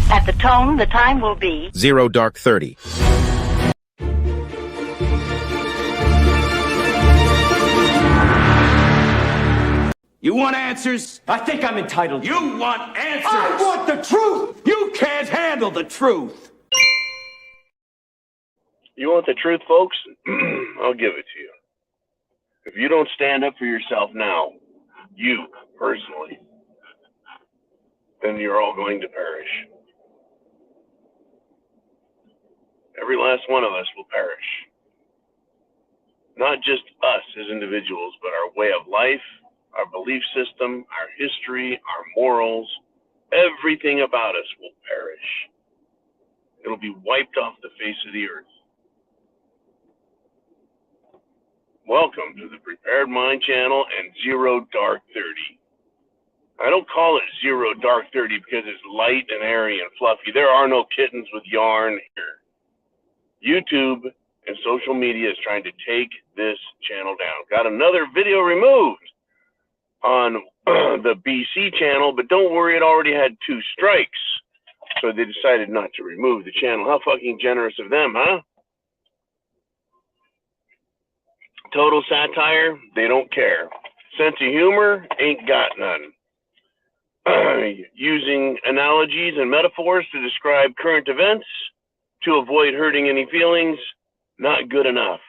At the tone, the time will be 0 dark 30. You want answers? I think I'm entitled. You want answers? I want the truth! You can't handle the truth. You want the truth, folks? I'll give it to you. If you don't stand up for yourself now, you personally, then you're all going to perish. Every last one of us will perish. Not just us as individuals, but our way of life, our belief system, our history, our morals, everything about us will perish. It'll be wiped off the face of the earth. Welcome to the Prepared Mind channel and 0 Dark 30. I don't call it 0 Dark 30 because it's light and airy and fluffy. There are no kittens with yarn here. YouTube and social media is trying to take this channel down. Got another video removed on the BC channel, but don't worry, it already had 2 strikes. So they decided not to remove the channel. How fucking generous of them, huh? Total satire, they don't care. Sense of humor, ain't got none. Using analogies and metaphors to describe current events to avoid hurting any feelings, not good enough.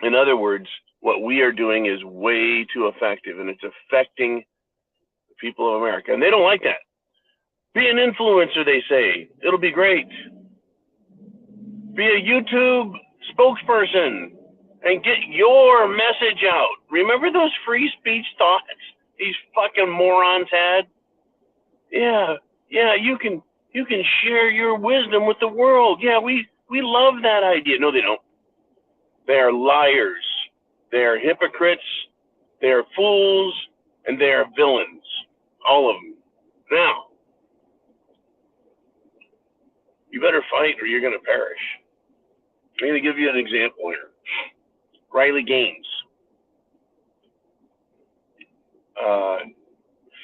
In other words, what we are doing is way too effective, and it's affecting the people of America. And they don't like that. Be an influencer, they say. It'll be great. Be a YouTube spokesperson and get your message out. Remember those free speech thoughts these fucking morons had? Yeah, you can share your wisdom with the world. Yeah, we love that idea. No, they don't. They are liars. They are hypocrites. They are fools, and they are villains. All of them. Now, you better fight or you're going to perish. I'm going to give you an example here. Riley Gaines,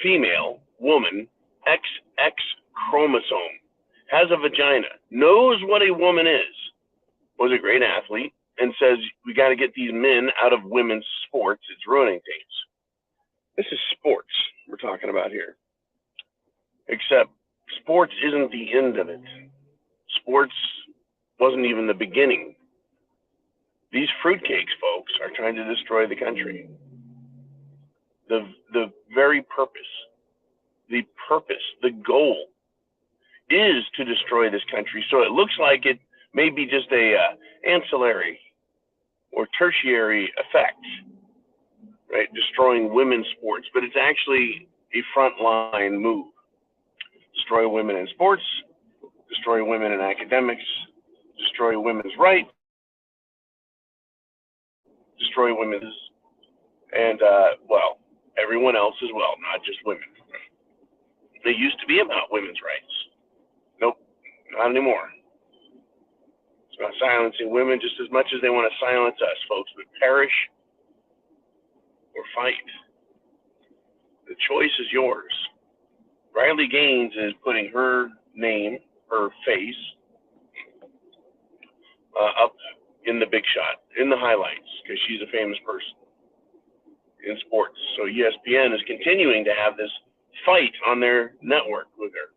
female, woman, XX chromosome, has a vagina, knows what a woman is, was a great athlete, and says, we got to get these men out of women's sports. It's ruining things. This is sports we're talking about here. Except sports isn't the end of it. Sports wasn't even the beginning. These fruitcakes, folks, are trying to destroy the country. The very purpose, the goal is to destroy this country. So it looks like it may be just a ancillary or tertiary effect, right? Destroying women's sports, but it's actually a frontline move. Destroy women in sports, destroy women in academics, destroy women's rights, destroy women's, and, well, everyone else as well, not just women. It used to be about women's rights. Nope, not anymore. It's about silencing women just as much as they want to silence us, folks. But perish or fight. The choice is yours. Riley Gaines is putting her name, her face, up in the big shot, in the highlights, because she's a famous person in sports. So ESPN is continuing to have this fight on their network with her.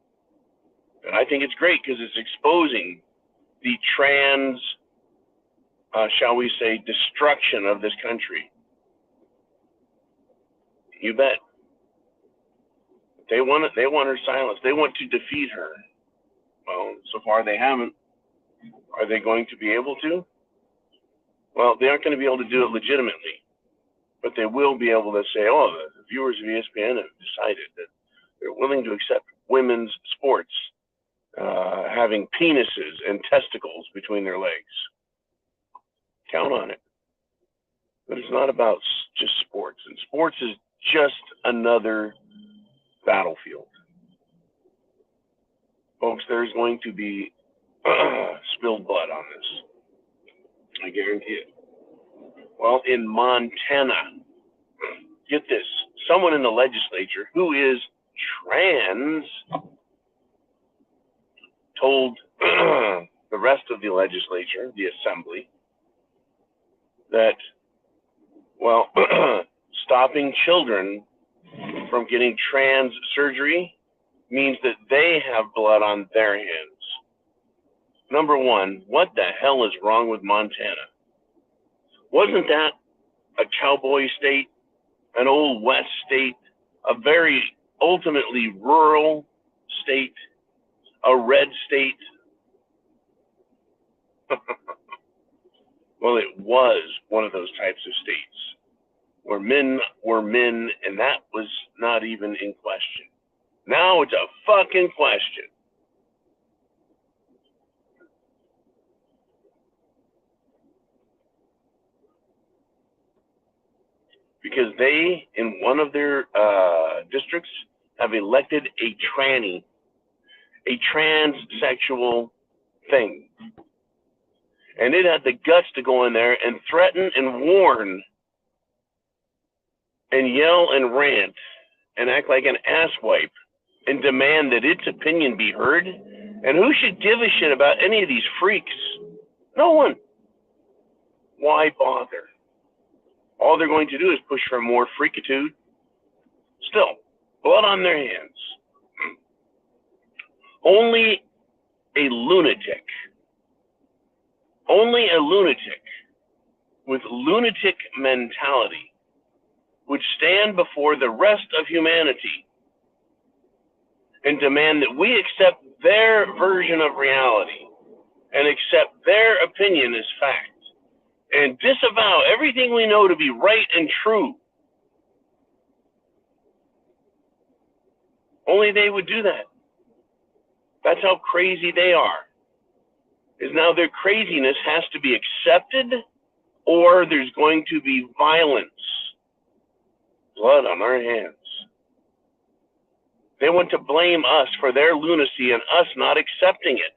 And I think it's great because it's exposing the trans, shall we say, destruction of this country. You bet. They want her silenced. They want to defeat her. Well, so far they haven't. Are they going to be able to? Well, they aren't going to be able to do it legitimately, but they will be able to say, oh, the viewers of ESPN have decided that they're willing to accept women's sports having penises and testicles between their legs. Count on it. But it's not about just sports. And sports is just another battlefield. Folks, there's going to be spilled blood on this. I guarantee it. Well, in Montana, get this, someone in the legislature who is trans told the rest of the legislature, the assembly, that, well, stopping children from getting trans surgery means that they have blood on their hands. Number one, what the hell is wrong with Montana? Wasn't that a cowboy state, an old west state, a very ultimately rural state, a red state? Well, it was one of those types of states where men were men, and that was not even in question. Now it's a fucking question. Because they, in one of their districts, have elected a tranny, a transsexual thing. And it had the guts to go in there and threaten and warn and yell and rant and act like an asswipe and demand that its opinion be heard. And who should give a shit about any of these freaks? No one. Why bother? All they're going to do is push for more freakitude. Still, blood on their hands. Only a lunatic with lunatic mentality would stand before the rest of humanity and demand that we accept their version of reality and accept their opinion as fact and disavow everything we know to be right and true. Only they would do that. That's how crazy they are. Is now their craziness has to be accepted, or there's going to be violence. Blood on our hands. They want to blame us for their lunacy and us not accepting it.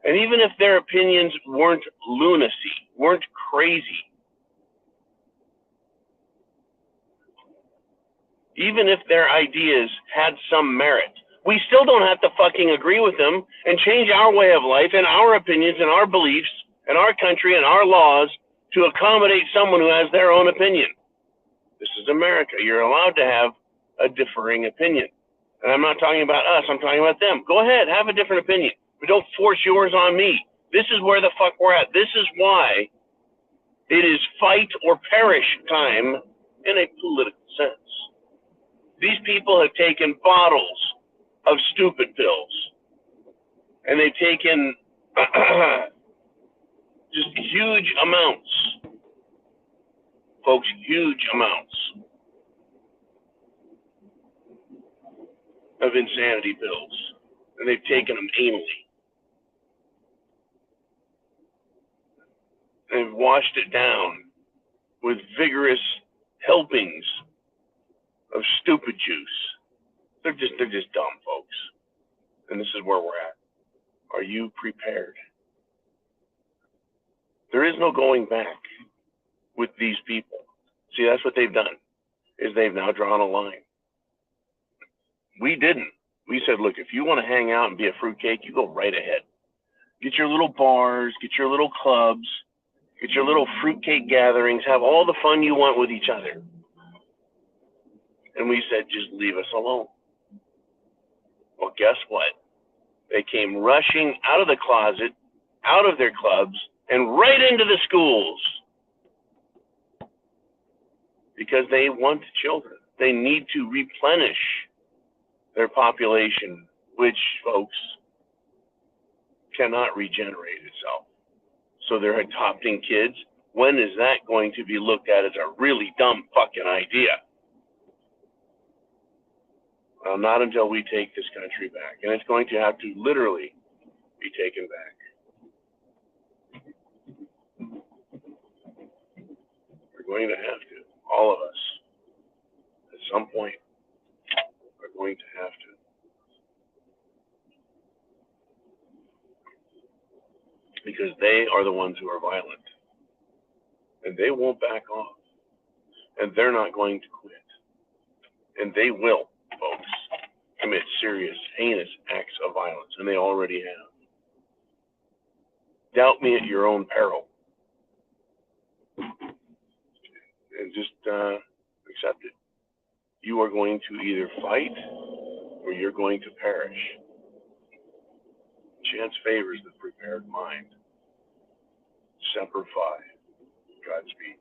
And even if their opinions weren't lunacy, weren't crazy, even if their ideas had some merit, we still don't have to fucking agree with them and change our way of life and our opinions and our beliefs and our country and our laws to accommodate someone who has their own opinion. This is America. You're allowed to have a differing opinion. And I'm not talking about us. I'm talking about them. Go ahead, have a different opinion. But don't force yours on me. This is where the fuck we're at. This is why it is fight or perish time in a political sense. These people have taken bottles of stupid pills. And they've taken just huge amounts. Folks, huge amounts of insanity pills. And they've taken them anally. They've washed it down with vigorous helpings of stupid juice. They're just dumb, folks. And this is where we're at. Are you prepared? There is no going back with these people. See, that's what they've done, is they've now drawn a line. We didn't. We said, look, if you want to hang out and be a fruitcake, you go right ahead. Get your little bars, get your little clubs, get your little fruitcake gatherings, have all the fun you want with each other. And we said, just leave us alone. Well, guess what? They came rushing out of the closet, out of their clubs, and right into the schools. Because they want children. They need to replenish their population, which, folks, cannot regenerate itself. So they're adopting kids. When is that going to be looked at as a really dumb fucking idea? Well, not until we take this country back. And it's going to have to literally be taken back. We're going to have to, all of us, at some point, are going to have to. Because they are the ones who are violent. And they won't back off. And they're not going to quit. And they will, folks. commit serious, heinous acts of violence, and they already have. Doubt me at your own peril. And just accept it. You are going to either fight or you're going to perish. Chance favors the prepared mind. Semper Fi. Godspeed.